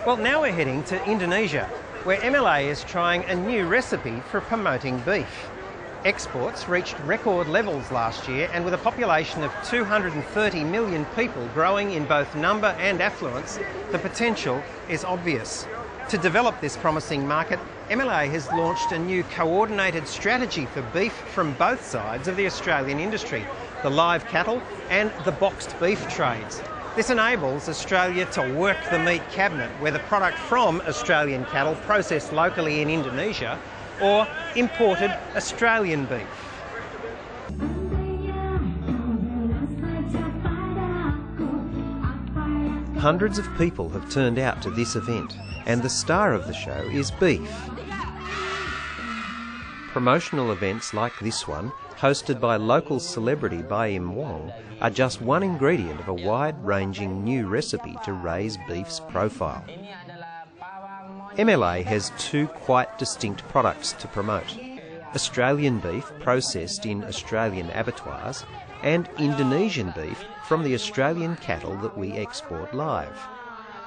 Well, now we're heading to Indonesia, where MLA is trying a new recipe for promoting beef. Exports reached record levels last year, and with a population of 230 million people growing in both number and affluence, the potential is obvious. To develop this promising market, MLA has launched a new coordinated strategy for beef from both sides of the Australian industry, the live cattle and the boxed beef trades. This enables Australia to work the meat cabinet, whether product from Australian cattle processed locally in Indonesia or imported Australian beef. Hundreds of people have turned out to this event, and the star of the show is beef. Promotional events like this one, hosted by local celebrity Baim Wong, are just one ingredient of a wide-ranging new recipe to raise beef's profile. MLA has two quite distinct products to promote: Australian beef processed in Australian abattoirs and Indonesian beef from the Australian cattle that we export live.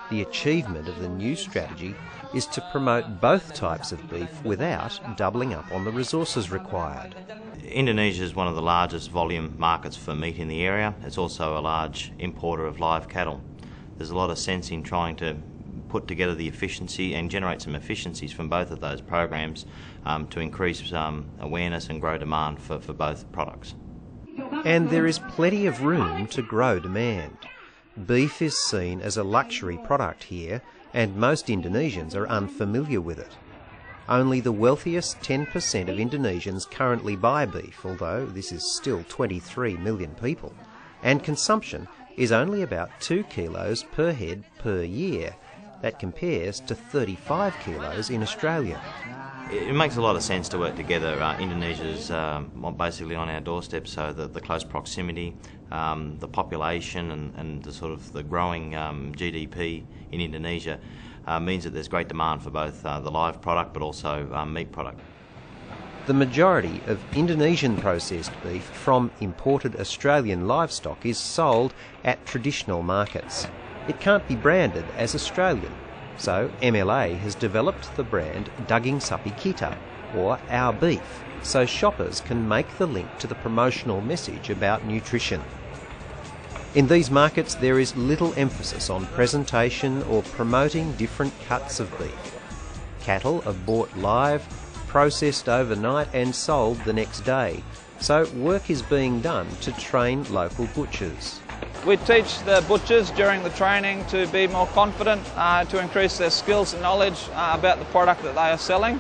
The achievement of the new strategy is to promote both types of beef without doubling up on the resources required. Indonesia is one of the largest volume markets for meat in the area. It's also a large importer of live cattle. There's a lot of sense in trying to put together the efficiency and generate some efficiencies from both of those programs to increase awareness and grow demand for both products. And there is plenty of room to grow demand. Beef is seen as a luxury product here, and most Indonesians are unfamiliar with it. Only the wealthiest 10% of Indonesians currently buy beef, although this is still 23 million people, and consumption is only about 2 kilos per head per year. That compares to 35 kilos in Australia. It makes a lot of sense to work together. Indonesia's basically on our doorstep, so the close proximity, the population and the sort of the growing GDP in Indonesia means that there's great demand for both the live product but also meat product. The majority of Indonesian processed beef from imported Australian livestock is sold at traditional markets. It can't be branded as Australian, so MLA has developed the brand Daging Sapi Kita, or Our Beef, so shoppers can make the link to the promotional message about nutrition. In these markets there is little emphasis on presentation or promoting different cuts of beef. Cattle are bought live, processed overnight and sold the next day, so work is being done to train local butchers. We teach the butchers during the training to be more confident, to increase their skills and knowledge about the product that they are selling,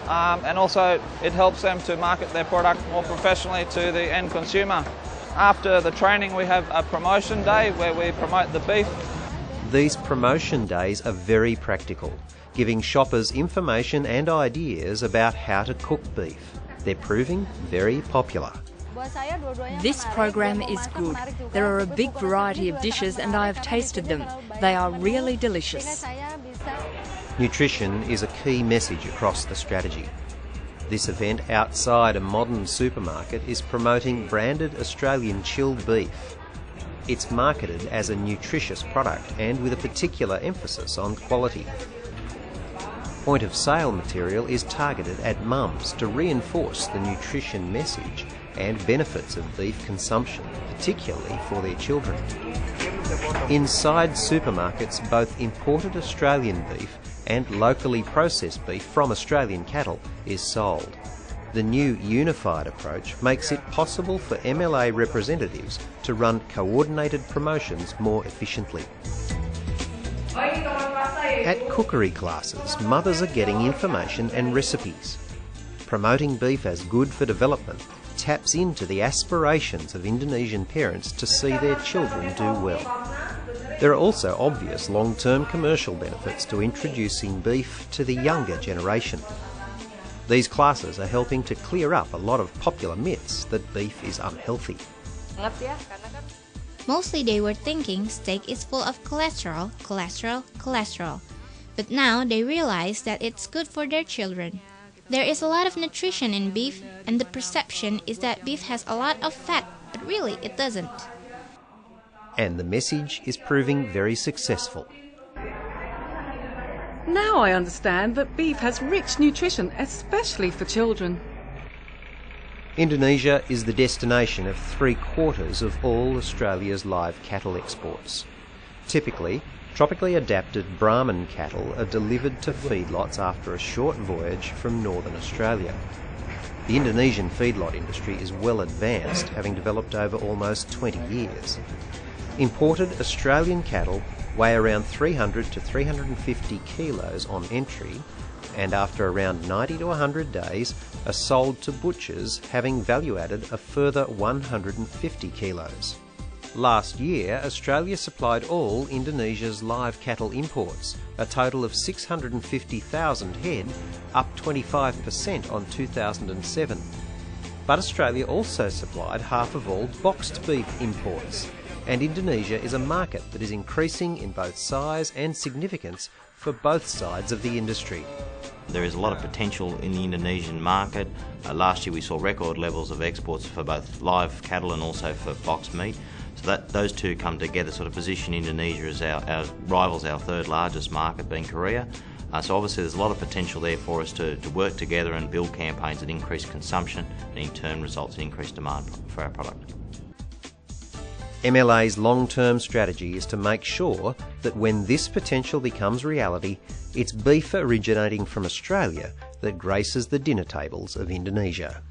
and also it helps them to market their product more professionally to the end consumer. After the training we have a promotion day where we promote the beef. These promotion days are very practical, giving shoppers information and ideas about how to cook beef. They're proving very popular. This program is good. There are a big variety of dishes and I have tasted them. They are really delicious. Nutrition is a key message across the strategy. This event outside a modern supermarket is promoting branded Australian chilled beef. It's marketed as a nutritious product and with a particular emphasis on quality. Point of sale material is targeted at mums to reinforce the nutrition message and benefits of beef consumption, particularly for their children. Inside supermarkets, both imported Australian beef and locally processed beef from Australian cattle is sold. The new unified approach makes it possible for MLA representatives to run coordinated promotions more efficiently. At cookery classes, mothers are getting information and recipes. Promoting beef as good for development taps into the aspirations of Indonesian parents to see their children do well. There are also obvious long-term commercial benefits to introducing beef to the younger generation. These classes are helping to clear up a lot of popular myths that beef is unhealthy. Mostly they were thinking steak is full of cholesterol, cholesterol, cholesterol. But now they realize that it's good for their children. There is a lot of nutrition in beef, and the perception is that beef has a lot of fat, but really it doesn't. And the message is proving very successful. Now I understand that beef has rich nutrition, especially for children. Indonesia is the destination of 3/4 of all Australia's live cattle exports. Typically, tropically adapted Brahman cattle are delivered to feedlots after a short voyage from northern Australia. The Indonesian feedlot industry is well advanced, having developed over almost 20 years. Imported Australian cattle weigh around 300 to 350 kilos on entry, and after around 90 to 100 days are sold to butchers, having value added a further 150 kilos. Last year, Australia supplied all Indonesia's live cattle imports, a total of 650,000 head, up 25% on 2007. But Australia also supplied half of all boxed beef imports, and Indonesia is a market that is increasing in both size and significance for both sides of the industry. There is a lot of potential in the Indonesian market. Last year we saw record levels of exports for both live cattle and also for boxed meat. So those two come together, sort of position Indonesia as our rivals our third largest market, being Korea. So obviously there's a lot of potential there for us to work together and build campaigns that increase consumption and in turn results in increased demand for our product. MLA's long-term strategy is to make sure that when this potential becomes reality, it's beef originating from Australia that graces the dinner tables of Indonesia.